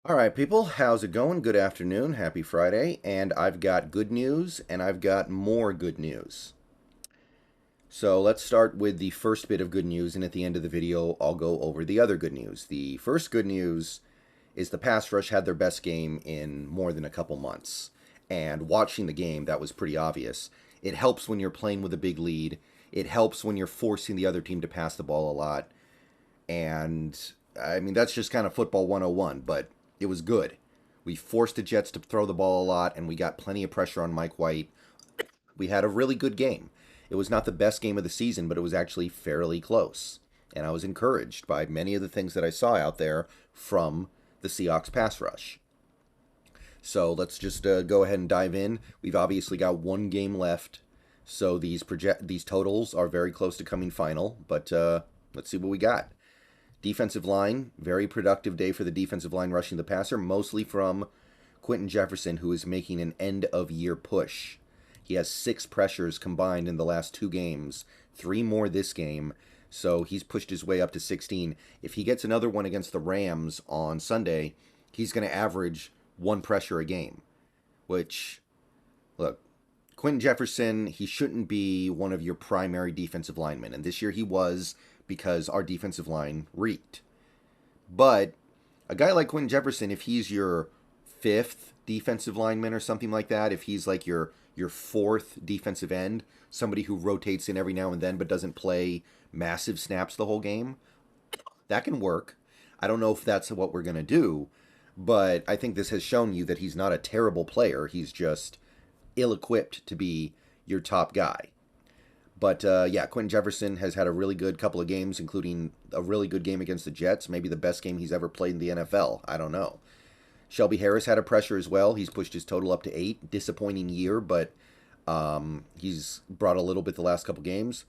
All right, people, how's it going? Good afternoon, happy Friday, and I've got good news and I've got more good news. So let's start with the first bit of good news, and at the end of the video, I'll go over the other good news. The first good news is the pass rush had their best game in more than a couple months, and watching the game, that was pretty obvious. It helps when you're playing with a big lead. It helps when you're forcing the other team to pass the ball a lot, and I mean, that's just kind of football 101, but it was good. We forced the Jets to throw the ball a lot, and we got plenty of pressure on Mike White. We had a really good game. It was not the best game of the season, but it was actually fairly close. And I was encouraged by many of the things that I saw out there from the Seahawks pass rush. So let's just go ahead and dive in. We've obviously got one game left, so these totals are very close to coming final. But let's see what we got. Defensive line, very productive day for the defensive line rushing the passer, mostly from Quentin Jefferson, who is making an end-of-year push. He has 6 pressures combined in the last 2 games, 3 more this game, so he's pushed his way up to 16. If he gets another one against the Rams on Sunday, he's going to average 1 pressure a game, which, look, Quentin Jefferson, he shouldn't be one of your primary defensive linemen, and this year he was, because our defensive line reeked. But a guy like Quentin Jefferson, if he's your 5th defensive lineman or something like that, if he's like your 4th defensive end, somebody who rotates in every now and then but doesn't play massive snaps the whole game, that can work. I don't know if that's what we're going to do, but I think this has shown you that he's not a terrible player. He's just ill-equipped to be your top guy. But yeah, Quentin Jefferson has had a really good couple of games, including a really good game against the Jets, maybe the best game he's ever played in the NFL. I don't know. Shelby Harris had a pressure as well. He's pushed his total up to 8. Disappointing year, but he's brought a little bit the last couple games.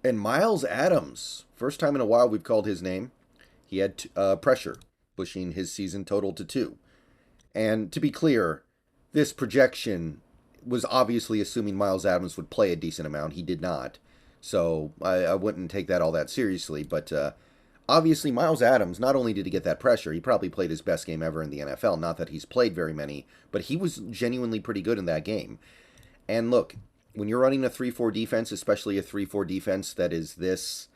And Miles Adams, first time in a while we've called his name. He had pressure, pushing his season total to 2. And to be clear, this projection was obviously assuming Miles Adams would play a decent amount. He did not. So I wouldn't take that all that seriously. But obviously Miles Adams, not only did he get that pressure, he probably played his best game ever in the NFL. Not that he's played very many, but he was genuinely pretty good in that game. And look, when you're running a 3-4 defense, especially a 3-4 defense that is this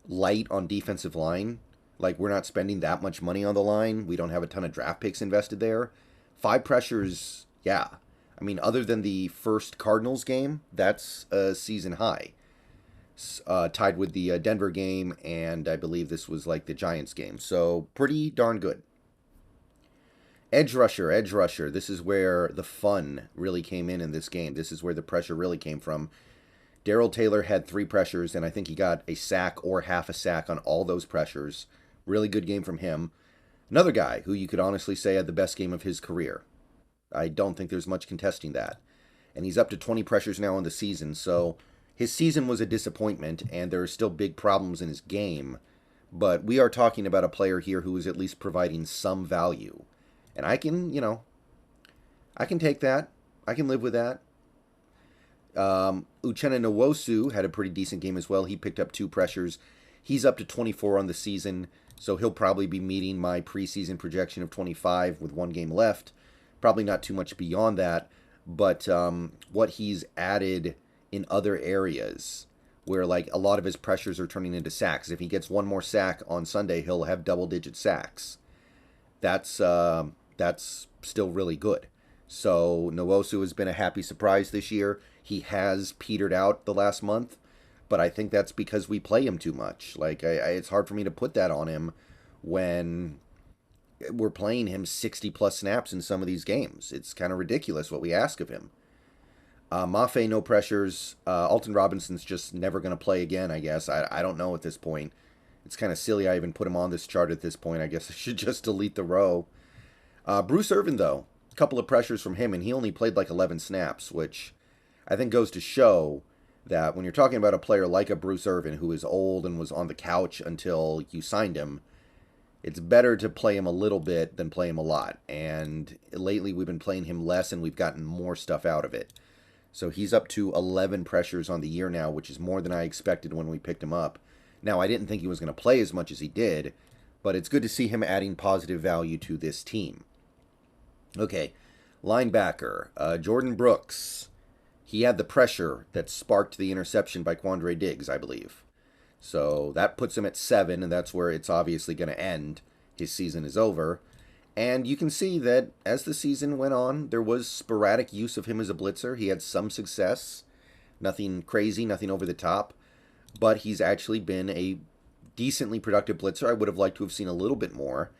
light on defensive line, like we're not spending that much money on the line. We don't have a ton of draft picks invested there. 5 pressures, yeah. I mean, other than the first Cardinals game, that's a season high. Tied with the Denver game, and I believe this was like the Giants game. So, pretty darn good. Edge rusher. This is where the fun really came in this game. This is where the pressure really came from. Darrell Taylor had 3 pressures, and I think he got a sack or half a sack on all those pressures. Really good game from him. Another guy who you could honestly say had the best game of his career. I don't think there's much contesting that. And he's up to 20 pressures now in the season, so his season was a disappointment, and there are still big problems in his game. But we are talking about a player here who is at least providing some value. And I can, I can take that. I can live with that. Uchenna Nwosu had a pretty decent game as well. He picked up 2 pressures. He's up to 24 on the season, so he'll probably be meeting my preseason projection of 25 with 1 game left. Probably not too much beyond that, but what he's added in other areas where like a lot of his pressures are turning into sacks. If he gets 1 more sack on Sunday, he'll have double-digit sacks. That's still really good. So Nwosu has been a happy surprise this year. He has petered out the last month, but I think that's because we play him too much. Like it's hard for me to put that on him when we're playing him 60-plus snaps in some of these games. It's kind of ridiculous what we ask of him. Mafe, no pressures. Alton Robinson's just never going to play again, I guess. I don't know at this point. It's kind of silly I even put him on this chart at this point. I guess I should just delete the row. Bruce Irvin, though, a couple of pressures from him, and he only played like 11 snaps, which I think goes to show that when you're talking about a player like a Bruce Irvin, who is old and was on the couch until you signed him, it's better to play him a little bit than play him a lot. And lately we've been playing him less and we've gotten more stuff out of it. So he's up to 11 pressures on the year now, which is more than I expected when we picked him up. Now, I didn't think he was going to play as much as he did, But it's good to see him adding positive value to this team. Okay, linebacker, Jordan Brooks. He had the pressure that sparked the interception by Quandre Diggs, I believe. So that puts him at 7, and that's where it's obviously going to end. His season is over. And you can see that as the season went on, there was sporadic use of him as a blitzer. He had some success. Nothing crazy, nothing over the top. But he's actually been a decently productive blitzer. I would have liked to have seen a little bit more.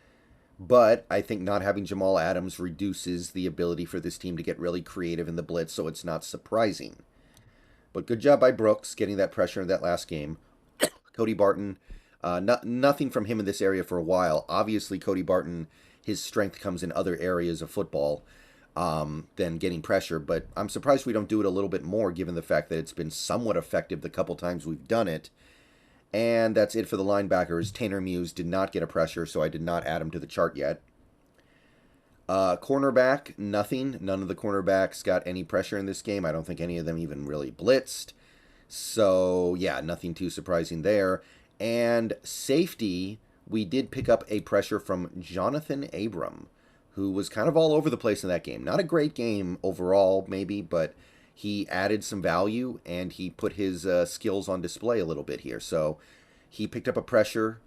But I think not having Jamal Adams reduces the ability for this team to get really creative in the blitz, so it's not surprising. But good job by Brooks getting that pressure in that last game. Cody Barton, nothing from him in this area for a while. Obviously, Cody Barton, his strength comes in other areas of football than getting pressure. But I'm surprised we don't do it a little bit more, given the fact that it's been somewhat effective the couple times we've done it. And that's it for the linebackers. Tanner Muse did not get a pressure, so I did not add him to the chart yet. Cornerback, nothing. None of the cornerbacks got any pressure in this game. I don't think any of them even really blitzed. So, yeah, nothing too surprising there. And safety, we did pick up a pressure from Jonathan Abram, who was kind of all over the place in that game. Not a great game overall, maybe, but he added some value, and he put his skills on display a little bit here. So he picked up a pressure.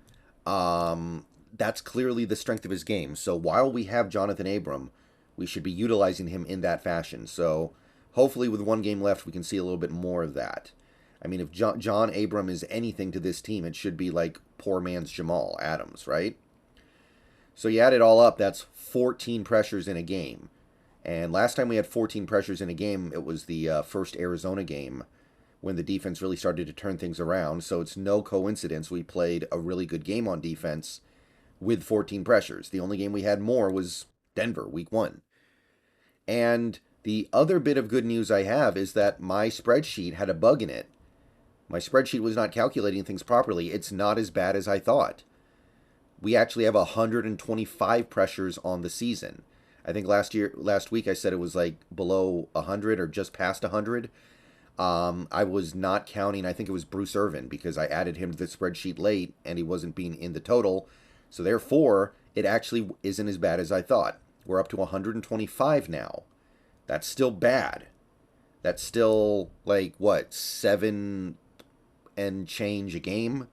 That's clearly the strength of his game. So while we have Jonathan Abram, we should be utilizing him in that fashion. So hopefully with one game left, we can see a little bit more of that. I mean, if John Abram is anything to this team, it should be like poor man's Jamal Adams, right? So you add it all up, that's 14 pressures in a game. And last time we had 14 pressures in a game, it was the first Arizona game when the defense really started to turn things around. So it's no coincidence we played a really good game on defense with 14 pressures. The only game we had more was Denver, week 1. And the other bit of good news I have is that my spreadsheet had a bug in it. My spreadsheet was not calculating things properly. It's not as bad as I thought. We actually have 125 pressures on the season. I think last week I said it was like below 100 or just past 100. I was not counting, I think it was Bruce Irvin, because I added him to the spreadsheet late and he wasn't being in the total. So therefore, it actually isn't as bad as I thought. We're up to 125 now. That's still bad. That's still like, what, 7 and change a game?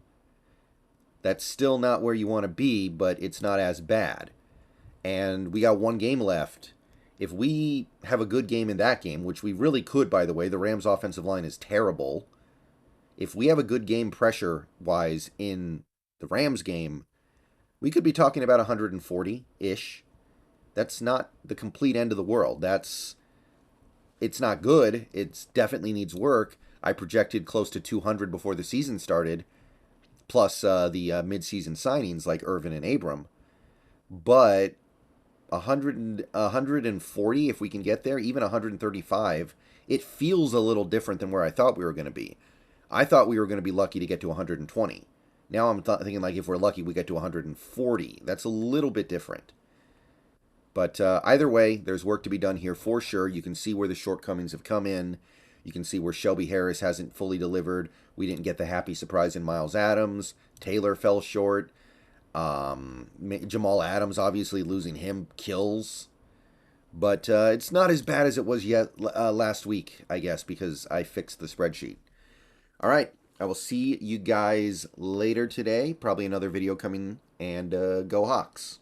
That's still not where you want to be, but it's not as bad. And we got one game left. If we have a good game in that game, which we really could, by the way, the Rams' offensive line is terrible. If we have a good game pressure-wise in the Rams game, we could be talking about 140-ish. That's not the complete end of the world. It's not good. It definitely needs work. I projected close to 200 before the season started, plus the mid-season signings like Irvin and Abram. But 140, if we can get there, even 135, it feels a little different than where I thought we were going to be. I thought we were going to be lucky to get to 120. Now I'm thinking like if we're lucky, we get to 140. That's a little bit different. But either way, there's work to be done here for sure. You can see where the shortcomings have come in. You can see where Shelby Harris hasn't fully delivered. We didn't get the happy surprise in Miles Adams. Taylor fell short. Jamal Adams, obviously losing him kills. But it's not as bad as it was last week, I guess, because I fixed the spreadsheet. All right, I will see you guys later today. Probably another video coming, and go Hawks.